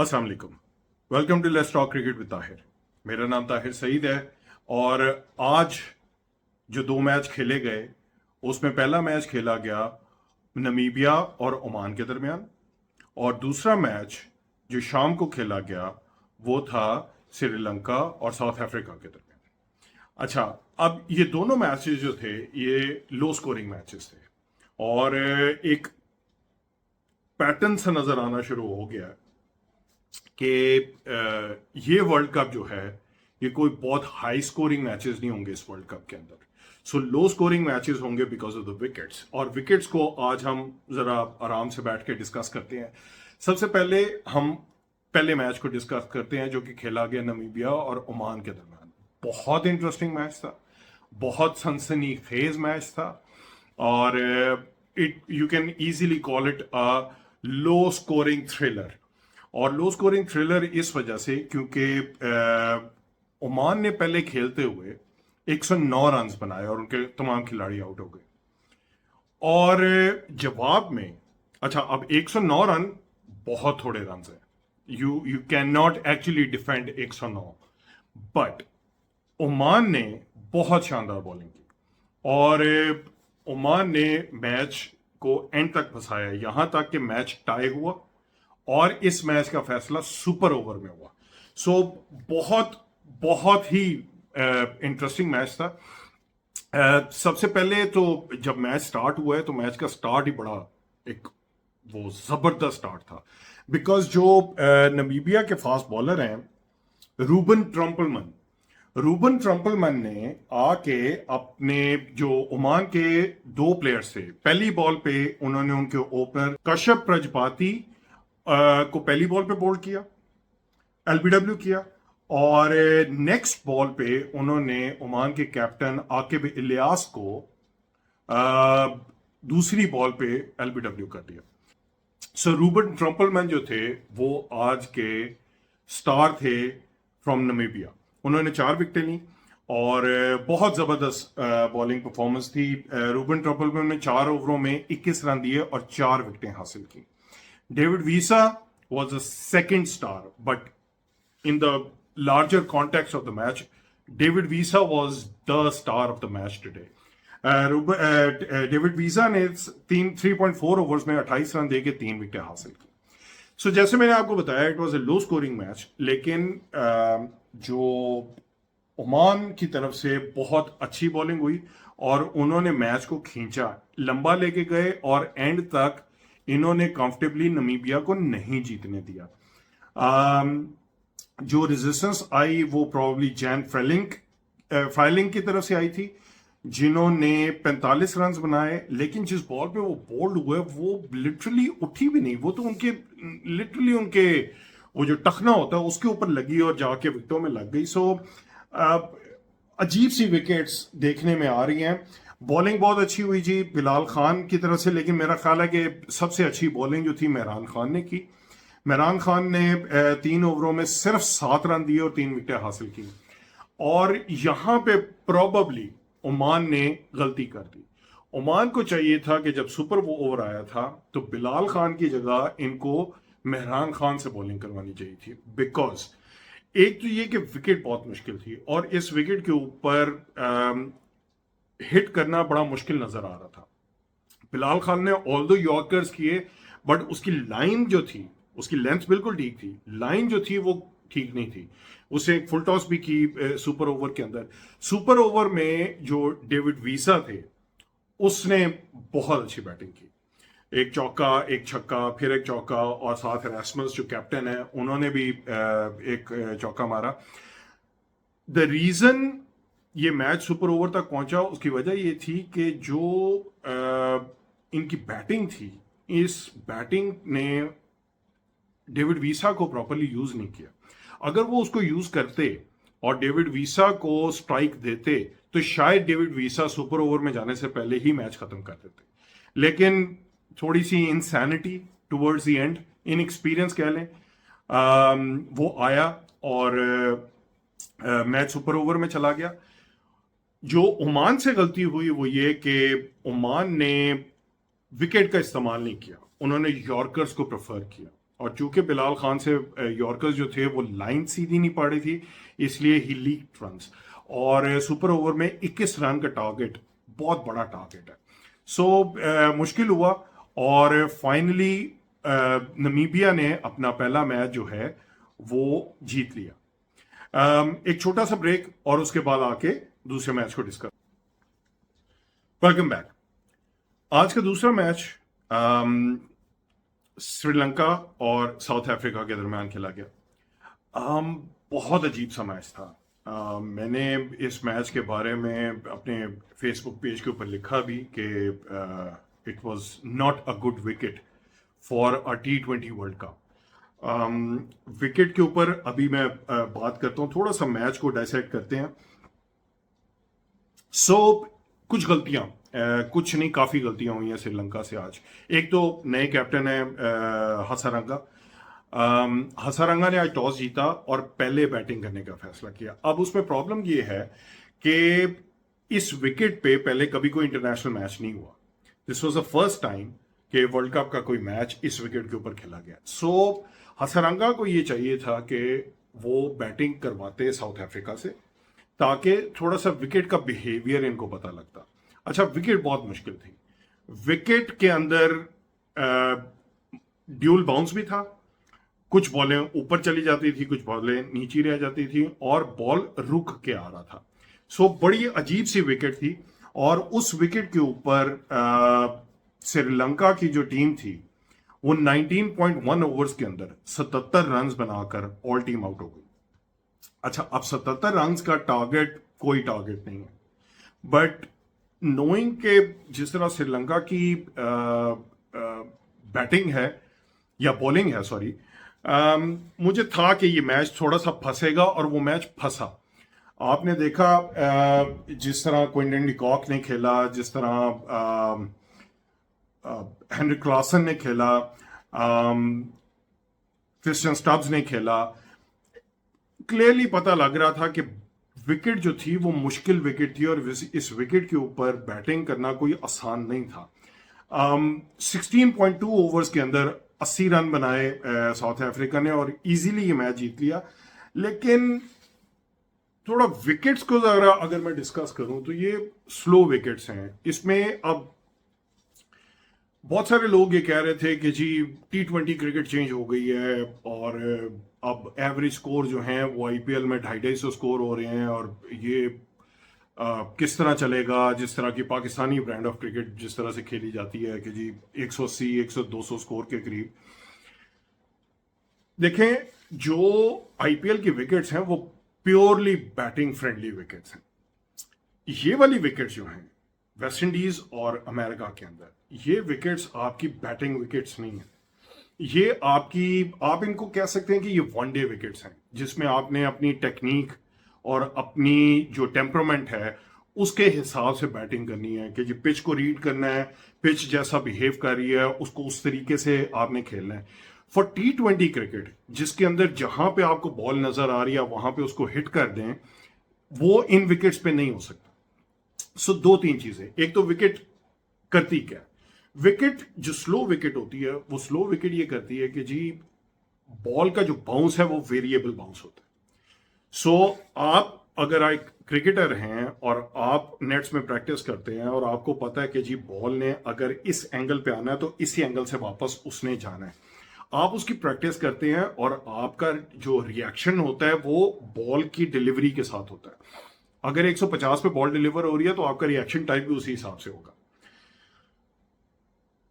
अस्सलाम वालेकुम। Welcome to let's talk cricket with Tahir. मेरा नाम ताहिर सईद है और आज जो दो मैच खेले गए उसमें पहला मैच खेला गया नमीबिया और ओमान के दरमियान और दूसरा मैच जो शाम को खेला गया वो था श्रीलंका और साउथ अफ्रीका के दरमियान। अच्छा, अब ये दोनों मैचेस जो थे ये लो स्कोरिंग मैचेस थे और एक पैटर्न सा नजर आना शुरू हो गया कि ये वर्ल्ड कप जो है ये कोई बहुत हाई स्कोरिंग मैचेस नहीं होंगे इस वर्ल्ड कप के अंदर। सो लो स्कोरिंग मैचेस होंगे बिकॉज ऑफ द विकेट्स, और विकेट्स को आज हम जरा आराम से बैठ के डिस्कस करते हैं। सबसे पहले हम पहले मैच को डिस्कस करते हैं जो कि खेला गया नमीबिया और ओमान के दरमियान। बहुत इंटरेस्टिंग मैच था, बहुत सनसनीखेज मैच था और it you can easily call it a low scoring thriller. और लो स्कोरिंग थ्रिलर इस वजह से क्योंकि ओमान ने पहले खेलते हुए 109 रन बनाए और उनके तमाम खिलाड़ी आउट हो गए और जवाब में अच्छा, अब 109 रन बहुत थोड़े रन हैं, you can not actually defend 109, but Oman ने बहुत शानदार बॉलिंग की और ओमान ने मैच को एंड तक फंसाया, यहां तक कि मैच टाई हुआ और इस मैच का फैसला सुपर ओवर में हुआ। सो बहुत बहुत ही इंटरेस्टिंग मैच था। सबसे पहले तो जब मैच स्टार्ट हुआ है तो मैच का स्टार्ट ही बड़ा एक वो जबरदस्त स्टार्ट था बिकॉज जो नमीबिया के फास्ट बॉलर हैं रूबन ट्रम्पलमन ने आके अपने जो ओमान के दो प्लेयर्स थे, पहली बॉल पे उन्होंने उनके ओपनर कश्यप प्रजापति को पहली बॉल पे बोल्ड किया, एलबीडब्ल्यू किया, और नेक्स्ट बॉल पे उन्होंने ओमान के कैप्टन आकिब इलियास को दूसरी बॉल पे एलबीडब्ल्यू कर दिया। सो रूबन ट्रम्पलमैन जो थे वो आज के स्टार थे फ्रॉम नमीबिया। उन्होंने 4 विकेटें ली और बहुत जबरदस्त बॉलिंग परफॉर्मेंस थी। रूबन ट्रम्पलमैन ने 4 ओवरों में 21 रन दिए और 4 विकेटें हासिल की। David visa was a second star, but in the larger context of the match, David Visa was the star of the match today. David visa ने 3.4 ओवर्स में 28 रन देके 3 विकेट हासिल की। सो जैसे मैंने आपको बताया it was a low scoring match, लेकिन जो ओमान की तरफ से बहुत अच्छी बॉलिंग हुई और उन्होंने मैच को खींचा, लंबा लेके गए और एंड तक इन्होंने कंफर्टेबली नमीबिया को नहीं जीतने दिया। जो रेजिस्टेंस आई वो प्रॉब्ली जैन फ्राइलिंग की तरफ से आई थी जिन्होंने 45 रन बनाए, लेकिन जिस बॉल पे वो बोल्ड हुए वो लिटरली उठी भी नहीं, वो तो उनके वो जो टखना होता है उसके ऊपर लगी और जाके विकेटों में लग गई। सो अजीब सी विकेट्स देखने में आ रही हैं। बॉलिंग बहुत अच्छी हुई जी बिलाल खान की तरफ से, लेकिन मेरा ख्याल है कि सबसे अच्छी बॉलिंग जो थी मेहरान खान ने की। मेहरान खान ने 3 ओवरों में सिर्फ 7 रन दिए और 3 विकेटें हासिल की और यहां पे प्रोबेबली ओमान ने गलती कर दी। ओमान को चाहिए था कि जब सुपर ओवर आया था तो बिलाल खान की जगह इनको मेहरान खान से बॉलिंग करवानी चाहिए थी, बिकॉज एक तो ये कि विकेट बहुत मुश्किल थी और इस विकेट के ऊपर हिट करना बड़ा मुश्किल नजर आ रहा था। बिलाल खान ने ऑल्दो यॉर्कर्स किए बट उसकी लाइन जो थी, उसकी लेंथ बिल्कुल ठीक थी, लाइन जो थी वो ठीक नहीं थी। उसे एक फुल टॉस भी की सुपर ओवर के अंदर। सुपर ओवर में जो डेविड वीसा थे उसने बहुत अच्छी बैटिंग की, एक चौका एक छक्का फिर एक चौका, और साथ रैसमस जो कैप्टन है उन्होंने भी एक चौका मारा। द रीजन ये मैच सुपर ओवर तक पहुंचा उसकी वजह ये थी कि जो इनकी बैटिंग थी, इस बैटिंग ने डेविड वीसा को प्रॉपर्ली यूज नहीं किया। अगर वो उसको यूज करते और डेविड वीसा को स्ट्राइक देते तो शायद डेविड वीसा सुपर ओवर में जाने से पहले ही मैच खत्म कर देते, लेकिन थोड़ी सी insanity towards the end, inexperience कह लें, वो आया और मैच सुपर ओवर में चला गया। जो ओमान से गलती हुई वो ये कि ओमान ने विकेट का इस्तेमाल नहीं किया, उन्होंने यॉर्कर्स को प्रेफर किया और चूंकि बिलाल खान से यॉर्कर्स जो थे वो लाइन सीधी नहीं पड़ रही थी, इसलिए ही लीक रन्स। और सुपर ओवर में 21 रन का टारगेट बहुत बड़ा टारगेट है। सो मुश्किल हुआ और फाइनली नमीबिया ने अपना पहला मैच जो है वो जीत लिया। एक छोटा सा ब्रेक और उसके बाद आके दूसरे मैच को डिस्कस। Welcome back. आज का दूसरा मैच श्रीलंका और साउथ अफ्रीका के दरमियान खेला गया। बहुत अजीब सा मैच था। मैंने इस मैच के बारे में अपने फेसबुक पेज के ऊपर लिखा भी कि it was not a good wicket for a T20 world cup. Wicket के ऊपर अभी मैं बात करता हूं, थोड़ा सा मैच को डायसेक्ट करते हैं। कुछ गलतियां, कुछ नहीं काफी गलतियां हुई हैं श्रीलंका से आज। एक तो नए कैप्टन है हसारंगा। हसारंगा ने आज टॉस जीता और पहले बैटिंग करने का फैसला किया। अब उसमें प्रॉब्लम ये है कि इस विकेट पे पहले कभी कोई इंटरनेशनल मैच नहीं हुआ। This was the first time कि वर्ल्ड कप का कोई मैच इस विकेट के ऊपर खेला गया। हसारंगा को ये चाहिए था कि वो बैटिंग करवाते साउथ अफ्रीका से, ताकि थोड़ा सा विकेट का बिहेवियर इनको पता लगता। अच्छा, विकेट बहुत मुश्किल थी। विकेट के अंदर ड्यूल बाउंस भी था, कुछ बॉलें ऊपर चली जाती थी, कुछ बॉलें नीचे रह जाती थी और बॉल रुक के आ रहा था। बड़ी अजीब सी विकेट थी। और उस विकेट के ऊपर श्रीलंका की जो टीम थी वो 19.1 ओवर्स के अंदर 77 रन बनाकर ऑल टीम आउट हो गई। अच्छा, अब 77 रन का टारगेट कोई टारगेट नहीं है, बट नोइंग के जिस तरह श्रीलंका की बैटिंग है या बॉलिंग है, सॉरी, मुझे था कि ये मैच थोड़ा सा फंसेगा और वो मैच फंसा। आपने देखा जिस तरह क्विंटन डिकॉक ने खेला, जिस तरह हेनरी क्लासन ने खेला, क्रिस्टियन स्टब्स ने खेला, क्लियरली पता लग रहा था कि विकेट जो थी वो मुश्किल विकेट थी और इस विकेट के ऊपर बैटिंग करना कोई आसान नहीं था। 16.2 ओवर्स के अंदर 80 रन बनाए साउथ अफ्रीका ने और इजीली ये मैच जीत लिया। लेकिन थोड़ा विकेट्स को अगर मैं डिस्कस करूं तो ये स्लो विकेट्स हैं। इसमें अब बहुत सारे लोग ये कह रहे थे कि जी T20 क्रिकेट चेंज हो गई है और अब एवरेज स्कोर जो हैं वो IPL में 250 स्कोर हो रहे हैं और ये किस तरह चलेगा, जिस तरह की पाकिस्तानी ब्रांड ऑफ क्रिकेट जिस तरह से खेली जाती है कि जी 180 100 स्कोर के करीब। देखें, जो IPL की विकेट्स हैं वो प्योरली बैटिंग फ्रेंडली विकेट्स हैं। ये वाली विकेट्स जो हैं वेस्ट इंडीज और अमेरिका के अंदर, ये विकेट्स आपकी बैटिंग विकेट्स नहीं है। ये आप इनको कह सकते हैं कि ये वनडे विकेट्स हैं, जिसमें आपने अपनी टेक्निक और अपनी जो टेम्परामेंट है उसके हिसाब से बैटिंग करनी है कि जी पिच को रीड करना है, पिच जैसा बिहेव कर रही है उसको उस तरीके से आपने खेलना है। फॉर T20 क्रिकेट जिसके अंदर जहां पे आपको बॉल नजर आ रही है वहां पे उसको हिट कर दें, वो इन विकेट्स पे नहीं हो सकता। दो तीन चीजें, एक तो विकेट करती क्या, विकेट जो स्लो विकेट होती है वो स्लो विकेट ये करती है कि जी बॉल का जो बाउंस है वो वेरिएबल बाउंस होता है। आप अगर एक क्रिकेटर हैं और आप नेट्स में प्रैक्टिस करते हैं और आपको पता है कि जी बॉल ने अगर इस एंगल पे आना है तो इसी एंगल से वापस उसने जाना है, आप उसकी प्रैक्टिस करते हैं और आपका जो रिएक्शन होता है वो बॉल की डिलीवरी के साथ होता है। अगर 150 पे बॉल डिलीवर हो रही है तो आपका रिएक्शन टाइप भी उसी हिसाब से होगा।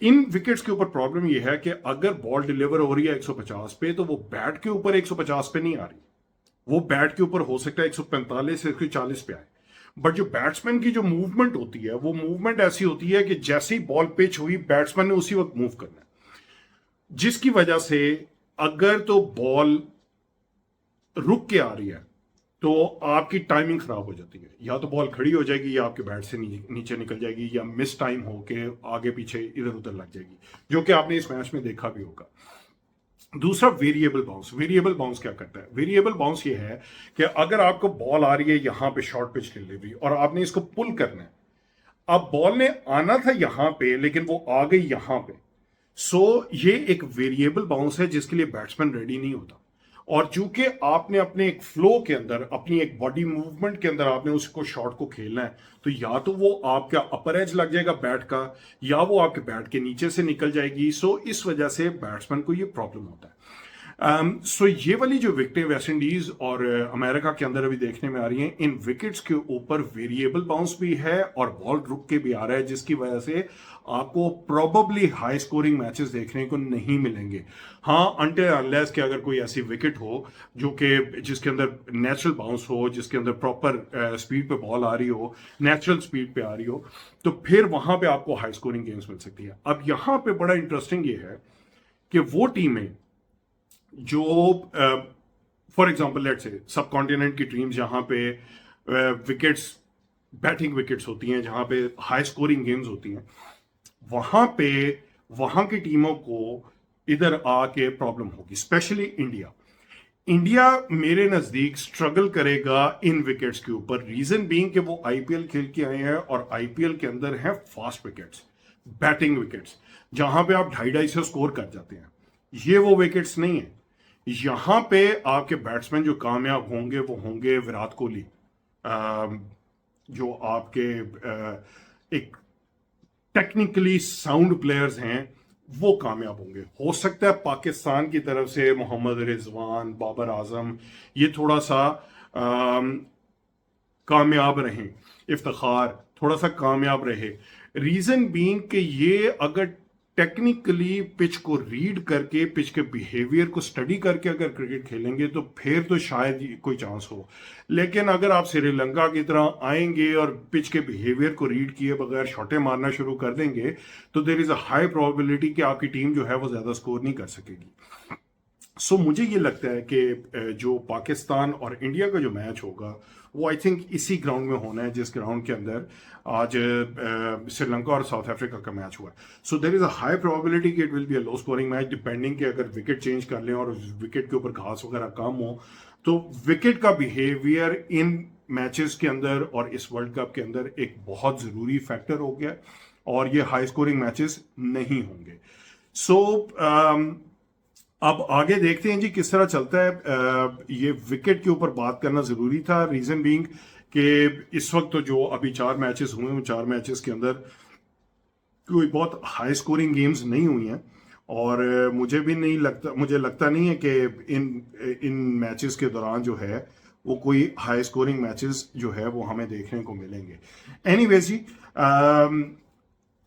इन विकेट्स के ऊपर प्रॉब्लम यह है कि अगर बॉल डिलीवर हो रही है 150 पे तो वो बैट के ऊपर 150 पे नहीं आ रही, वो बैट के ऊपर हो सकता है 145 से 140 पे आए। बट जो बैट्समैन की जो मूवमेंट होती है वो मूवमेंट ऐसी होती है कि जैसे ही बॉल पिच हुई बैट्समैन ने उसी वक्त मूव करना है, जिसकी वजह से अगर तो बॉल रुक के आ रही है तो आपकी टाइमिंग खराब हो जाती है, या तो बॉल खड़ी हो जाएगी या आपके बैट से नीचे निकल जाएगी या मिस टाइम होके आगे पीछे इधर उधर लग जाएगी, जो कि आपने इस मैच में देखा भी होगा। दूसरा वेरिएबल बाउंस। वेरिएबल बाउंस क्या करता है? वेरिएबल बाउंस ये है कि अगर आपको बॉल आ रही है यहां पे शॉर्ट पिच डिलीवरी और आपने इसको पुल करना है, अब बॉल ने आना था यहां पे लेकिन वो आ गई यहां पे, सो ये एक वेरिएबल बाउंस है जिसके लिए बैट्समैन रेडी नहीं होता। और चूंकि आपने अपने एक फ्लो के अंदर, अपनी एक बॉडी मूवमेंट के अंदर आपने उसको शॉट को खेलना है, तो या तो वो आपका अपर एज लग जाएगा बैट का, या वो आपके बैट के नीचे से निकल जाएगी। सो इस वजह से बैट्समैन को ये प्रॉब्लम होता है। सो ये वाली जो विकेटें वेस्ट इंडीज और अमेरिका के अंदर अभी देखने में आ रही हैं, इन विकेट्स के ऊपर वेरिएबल बाउंस भी है और बॉल रुक के भी आ रहा है, जिसकी वजह से आपको प्रोबेबली हाई स्कोरिंग मैचेस देखने को नहीं मिलेंगे। हाँ, अनटिल अनलेस कि अगर कोई ऐसी विकेट हो जो कि जिसके अंदर नेचुरल बाउंस हो, जिसके अंदर प्रॉपर स्पीड पे बॉल आ रही हो, नेचुरल स्पीड पे आ रही हो, तो फिर वहां पे आपको हाई स्कोरिंग गेम्स मिल सकती है। अब यहां पे बड़ा इंटरेस्टिंग ये है कि वो टीमें जो फॉर एग्जांपल लेट्स से सब कॉन्टिनेंट की टीम्स जहां पे विकेट्स, बैटिंग विकेट्स होती हैं, जहां पे हाई स्कोरिंग गेम्स होती हैं, वहां पे वहां की टीमों को इधर आके प्रॉब्लम होगी। स्पेशली इंडिया मेरे नजदीक स्ट्रगल करेगा इन विकेट्स के ऊपर। रीजन बीइंग कि वो आईपीएल खेल के आए हैं और आईपीएल के अंदर है फास्ट विकेट्स, बैटिंग विकेट्स, जहां पे आप 2.5 स्कोर कर जाते हैं। ये वो विकेट्स नहीं है। यहां पे आपके बैट्समैन जो कामयाब होंगे वो होंगे विराट कोहली, जो आपके एक टेक्निकली साउंड प्लेयर्स हैं, वो कामयाब होंगे। हो सकता है पाकिस्तान की तरफ से मोहम्मद रिजवान, बाबर आजम ये थोड़ा सा कामयाब रहें, इफ्तिखार थोड़ा सा कामयाब रहे। रीजन बीइंग कि ये अगर टेक्निकली पिच को रीड करके, पिच के बिहेवियर को स्टडी करके अगर क्रिकेट खेलेंगे तो फिर तो शायद कोई चांस हो। लेकिन अगर आप श्रीलंका की तरह आएंगे और पिच के बिहेवियर को रीड किए बगैर शॉटें मारना शुरू कर देंगे, तो there is a high probability कि आपकी टीम जो है वो ज्यादा स्कोर नहीं कर सकेगी। सो मुझे ये लगता है कि जो पाकिस्तान और इंडिया का जो मैच होगा वो आई थिंक इसी ग्राउंड में होना है जिस ग्राउंड के अंदर आज श्रीलंका और साउथ अफ्रीका का मैच हुआ है। So there is a high probability कि it will be a low scoring match, depending कि अगर विकेट चेंज कर लें और विकेट के ऊपर घास वगैरह कम हो, तो विकेट का बिहेवियर इन मैचेस के अंदर और इस वर्ल्ड कप के अंदर एक बहुत जरूरी फैक्टर हो गया और ये हाई स्कोरिंग मैचेस नहीं होंगे। सो अब आगे देखते हैं जी किस तरह चलता है। ये विकेट के ऊपर बात करना जरूरी था, रीजन बीइंग कि इस वक्त तो जो अभी 4 मैचेस हुए हैं, 4 मैचेस के अंदर कोई बहुत हाई स्कोरिंग गेम्स नहीं हुई हैं और मुझे लगता नहीं है कि इन मैचेस के दौरान जो है वो कोई हाई स्कोरिंग मैचेस जो है वो हमें देखने को मिलेंगे। एनीवेज जी,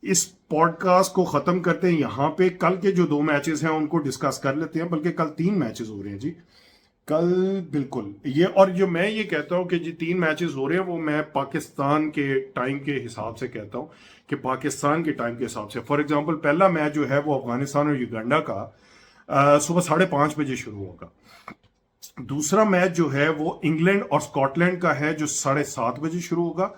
इस पॉडकास्ट को खत्म करते हैं यहाँ पे। कल के जो 2 मैचेस हैं उनको डिस्कस कर लेते हैं, बल्कि कल 3 मैचेस हो रहे हैं जी कल, बिल्कुल ये। और जो मैं ये कहता हूँ कि जी 3 मैचेस हो रहे हैं वो मैं पाकिस्तान के टाइम के हिसाब से कहता हूँ कि पाकिस्तान के टाइम के हिसाब से। फॉर एग्जांपल पहला मैच जो है वो अफगानिस्तान और युगांडा का सुबह 5:30 बजे शुरू होगा। दूसरा मैच जो है वो इंग्लैंड और स्कॉटलैंड का है जो 7:30 बजे शुरू होगा।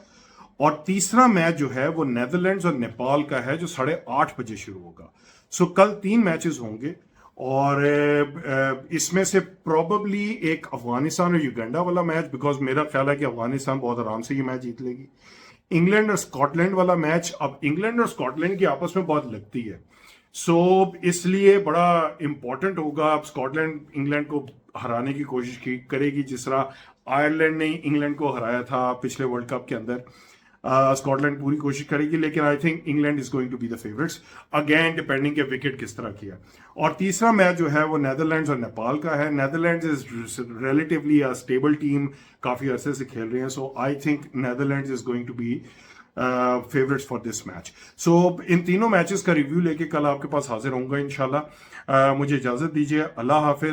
और तीसरा मैच जो है वो नेदरलैंड्स और नेपाल का है जो 8:30 बजे शुरू होगा। सो कल 3 मैचेस होंगे और इसमें से प्रोबेबली एक अफगानिस्तान और युगांडा वाला मैच, बिकॉज मेरा ख्याल है कि अफगानिस्तान बहुत आराम से ये मैच जीत लेगी। इंग्लैंड और स्कॉटलैंड वाला मैच, अब इंग्लैंड और स्कॉटलैंड की आपस में बहुत लगती है, सो इसलिए बड़ा इंपॉर्टेंट होगा। अब स्कॉटलैंड इंग्लैंड को हराने की कोशिश करेगी जिस तरह आयरलैंड ने इंग्लैंड को हराया था पिछले वर्ल्ड कप के अंदर। स्कॉटलैंड पूरी कोशिश करेगी, लेकिन I think England is going to be the favourites again, depending के विकेट किस तरह किया। और तीसरा मैच जो है वो नेदरलैंड्स और नेपाल का है। Netherlands is relatively a stable team, काफी अरसे से खेल रहे हैं, so I think Netherlands is going to be favourites for this match. So इन तीनों मैचेस का रिव्यू लेके कल आपके पास हाजिर होऊंगा इंशाल्लाह। मुझे इजाजत दीजिए, अल्लाह हाफिज।